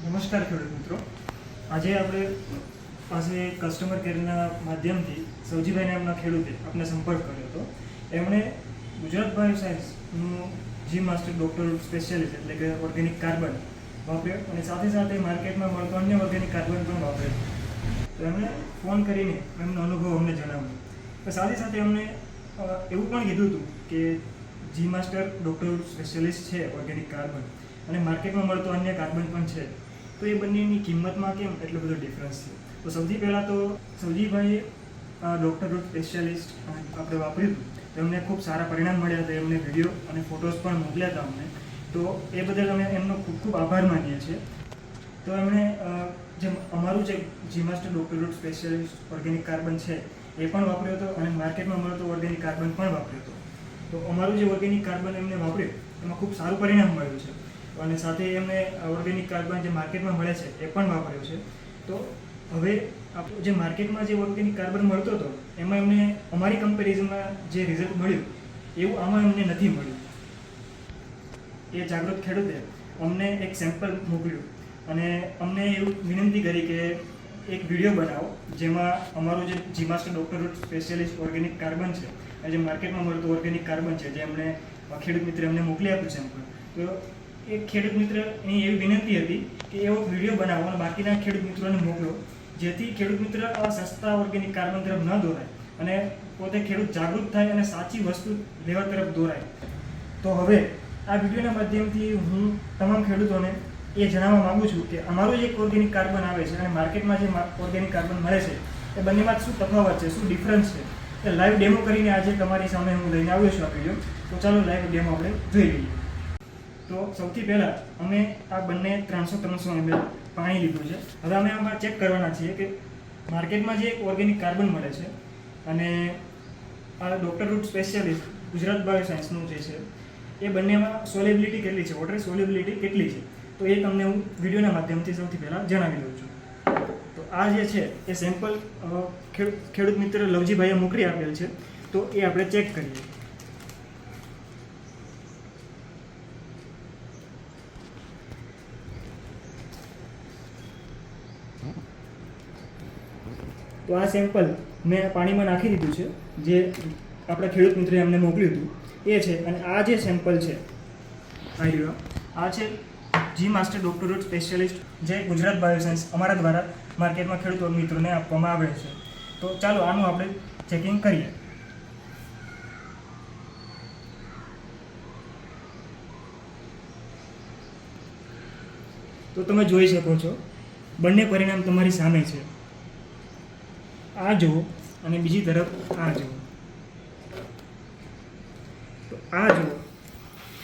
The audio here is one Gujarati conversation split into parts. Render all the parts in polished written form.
નમસ્કાર ખેડૂત મિત્રો, આજે આપણે પાસે કસ્ટમર કેરના માધ્યમથી સૌજીભાઈ નામના ખેડૂતે આપણે સંપર્ક કર્યો હતો. એમણે ગુજરાત બાયોસાયન્સનું જી માસ્ટર ડૉક્ટર સ્પેશિયાલિસ્ટ એટલે કે ઓર્ગેનિક કાર્બન વાપર્યો અને સાથે સાથે માર્કેટમાં મળતો અન્ય ઓર્ગેનિક કાર્બન પણ વાપર્યો. તો એમણે ફોન કરીને એમનો અનુભવ અમને જણાવ્યો. તો સાથે સાથે એમણે એવું પણ કીધું હતું કે જી માસ્ટર ડૉક્ટર સ્પેશિયાલિસ્ટ છે ઓર્ગેનિક કાર્બન અને માર્કેટમાં મળતો અન્ય કાર્બન પણ છે, તો એ બંનેની કિંમતમાં કેમ એટલો બધો ડિફરન્સ છે. તો સૌથી પહેલાં તો સૌજીભાઈએ ડૉક્ટર રૂટ સ્પેશિયાલિસ્ટ આપણે વાપર્યું હતું, તો એમને ખૂબ સારા પરિણામ મળ્યા હતા. એમને વિડીયો અને ફોટોસ પણ મોકલ્યા હતા અમને, તો એ બદલ અમે એમનો ખૂબ ખૂબ આભાર માનીએ છીએ. તો એમણે જે અમારું જે G master doctor root specialist organic carbon છે એ પણ વાપર્યો હતો અને માર્કેટમાં મળતો ઓર્ગેનિક કાર્બન પણ વાપર્યો હતો. તો અમારું જે ઓર્ગેનિક કાર્બન એમને વાપર્યું એમાં ખૂબ સારું પરિણામ મળ્યું છે અને સાથે એમને ઓર્ગેનિક કાર્બન જે માર્કેટમાં મળે છે એ પણ વાપર્યો છે. તો હવે જે માર્કેટમાં જે ઓર્ગેનિક કાર્બન મળતો હતો એમાં એમને અમારી કમ્પેરિઝનમાં જે રિઝલ્ટ મળ્યું એવું આમાં એમને નથી મળ્યું. એ જાગૃત ખેડૂતે અમને એક સેમ્પલ મોકલ્યું અને અમને એવું વિનંતી કરી કે એક વિડીયો બનાવો જેમાં અમારું જે G master doctor root specialist organic carbon છે અને જે માર્કેટમાં મળતું ઓર્ગેનિક કાર્બન છે જે એમને ખેડૂત મિત્ર એમને મોકલી આપ્યું સેમ્પલ. તો એક ખેડૂત મિત્રની એવી વિનંતી હતી કે એવો વિડીયો બનાવો અને બાકીના ખેડૂત મિત્રોને મોકલો, જેથી ખેડૂત મિત્ર સસ્તા ઓર્ગેનિક કાર્બન તરફ ન દોરાય અને પોતે ખેડૂત જાગૃત થાય અને સાચી વસ્તુ લેવા તરફ દોરાય. તો હવે આ વિડીયોના માધ્યમથી હું તમામ ખેડૂતોને એ જણાવવા માગું છું કે અમારું જે ઓર્ગેનિક કાર્બન આવે છે અને માર્કેટમાં જે ઓર્ગેનિક કાર્બન મળે છે એ બંનેમાં શું તફાવત છે, શું ડિફરન્સ છે, એ લાઈવ ડેમો કરીને આજે તમારી સામે હું લઈને આવ્યો છું આ વિડીયો. તો ચાલો લાઈવ ડેમો આપણે જોઈ લઈએ. તો સૌથી પહેલાં અમે આ બંને 300 ml પાણી લીધું છે. હવે અમે આમાં ચેક કરવાના છીએ કે માર્કેટમાં જે ઓર્ગેનિક કાર્બન મળે છે અને આ ડૉક્ટર રૂટ સ્પેશિયાલિસ્ટ ગુજરાત બાયોસાયન્સનું જે છે એ બંનેમાં સોલેબિલિટી કેટલી છે, વોટર સોલેબિલિટી કેટલી છે, તો એ તમને હું વિડીયોના માધ્યમથી સૌથી પહેલાં જણાવી દઉં છું. તો આ જે છે એ સેમ્પલ ખેડૂત મિત્ર લવજીભાઈએ મોકલી આપેલ છે, તો એ આપણે ચેક કરીએ. તો આ સેમ્પલ મેં પાણીમાં નાખી દીધું છે જે આપણા ખેડૂત મિત્રે અમને મોકલ્યું હતું એ છે. અને આ જે સેમ્પલ છે આ છે જી માસ્ટર ડૉક્ટર રૂટ સ્પેશિયાલિસ્ટ જે ગુજરાત બાયોસાયન્સ અમારા દ્વારા માર્કેટમાં ખેડૂત મિત્રોને આપવામાં આવે છે. તો ચાલો આનું આપણે ચેકિંગ કરીએ. તો તમે જોઈ શકો છો બંને પરિણામ તમારી સામે છે. આ જુઓ અને બીજી તરફ આ જુઓ. તો આ જુઓ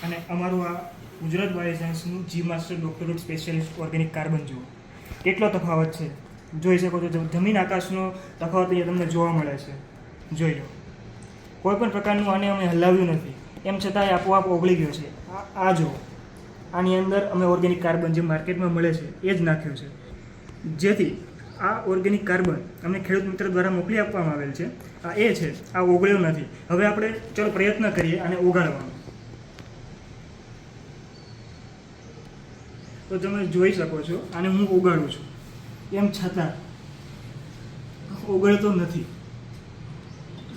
અને અમારું આ ગુજરાત બાયોસાયન્સનું G master doctor root specialist organic carbon જુઓ, કેટલો તફાવત છે. જોઈ શકો છો, જમીન આકાશનો તફાવત અહીંયા તમને જોવા મળે છે. જોઈ લો, કોઈ પણ પ્રકારનું આને અમે હલાવ્યું નથી, એમ છતાં એ આપોઆપ ઓગળી ગયો છે. આ જુઓ, આની અંદર અમે ઓર્ગેનિક કાર્બન જે માર્કેટમાં મળે છે એ જ નાખ્યું છે, જેથી આ ઓર્ગેનિક કાર્બન અમને ખેડૂત મિત્ર દ્વારા મોકલી આપવામાં આવેલ છે. આ એ છે, આ ઓગળ્યો નથી. હવે આપણે ચાલો પ્રયત્ન કરીએ આને ઓગાળવાનો. તો તમે જોઈ શકો છો આને હું ઓગાળું છું, એમ છતાં ઓગળતો નથી.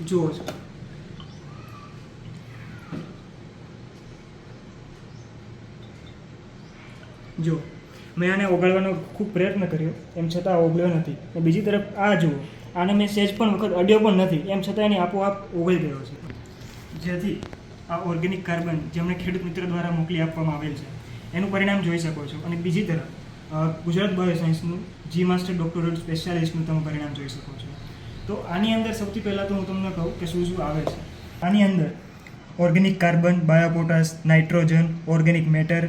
જુઓ છો, જો મેં આને ઓગાળવાનો ખૂબ પ્રયત્ન કર્યો, એમ છતાં ઓગળ્યો નથી. બીજી તરફ આ જુઓ, આને મેં સહેજ પણ વખત અડ્યો પણ નથી, એમ છતાં એની આપોઆપ ઓગળી ગયો છે. જેથી આ ઓર્ગેનિક કાર્બન જેમને ખેડૂત મિત્ર દ્વારા મોકલી આપવામાં આવેલ છે એનું પરિણામ જોઈ શકો છો. અને બીજી તરફ ગુજરાત બાયોસાયન્સનું જી માસ્ટર ડૉક્ટર રૂટ સ્પેશિયાલિસ્ટનું તમે પરિણામ જોઈ શકો છો. તો આની અંદર સૌથી પહેલાં તો હું તમને કહું કે શું શું આવે છે. આની અંદર organic carbon, biopotash, nitrogen, organic matter,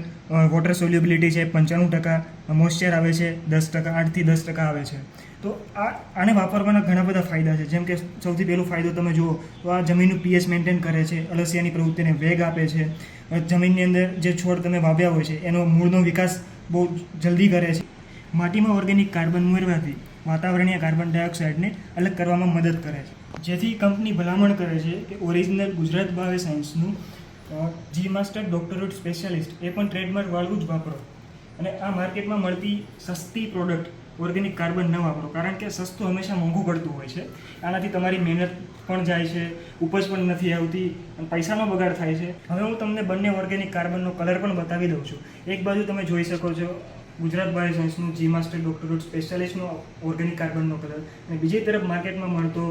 water solubility છે 95%, મોઇશ્ચર આવે છે 10%, 8થી 10% આવે છે. તો આને વાપરવાના ઘણા બધા ફાયદા છે. જેમ કે સૌથી પહેલો ફાયદો તમે જુઓ તો આ જમીનનું પીએચ મેન્ટેન કરે છે, અળસિયાની પ્રવૃત્તિને વેગ આપે છે, જમીનની અંદર જે છોડ તમે વાવ્યા હોય છે એનો મૂળનો વિકાસ બહુ જલ્દી કરે છે. માટીમાં ઓર્ગેનિક કાર્બન ઉમેરવાથી વાતાવરણીય કાર્બન ડાયોક્સાઇડને અલગ કરવામાં મદદ કરે છે, જેથી કંપની ભલામણ કરે છે કે ઓરિજિનલ ગુજરાત બાયોસાયન્સનું G master doctor root specialist એ પણ ટ્રેડમાર્ક વાળું જ વાપરો. અને આ માર્કેટમાં મળતી સસ્તી પ્રોડક્ટ ઓર્ગેનિક કાર્બન ન વાપરો, કારણ કે સસ્તું હંમેશા મોંઘું પડતું હોય છે. આનાથી તમારી મહેનત પણ જાય છે, ઉપજ પણ નથી આવતી અને પૈસાનો બગાડ થાય છે. હવે હું તમને બંને ઓર્ગેનિક કાર્બનનો કલર પણ બતાવી દઉં છું. એક બાજુ તમે જોઈ શકો છો ગુજરાત બાયોસાયન્સનું જી માસ્ટર ડોક્ટર રૂટ સ્પેશિયાલિસ્ટનો ઓર્ગેનિક કાર્બનનો કલર, અને બીજી તરફ માર્કેટમાં મળતો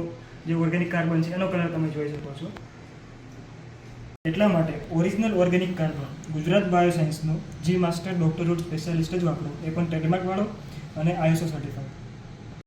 જે ઓર્ગેનિક કાર્બન છે એનો કલર તમે જોઈ શકો છો. એટલા માટે ઓરિજિનલ ઓર્ગેનિક કાર્બન ગુજરાત બાયોસાયન્સનો જી માસ્ટર ડોક્ટર રૂટ સ્પેશિયાલિસ્ટ જ વાપરો, એ પણ ટ્રેડમાર્ક વાળો અને ISO સર્ટિફાઈડ.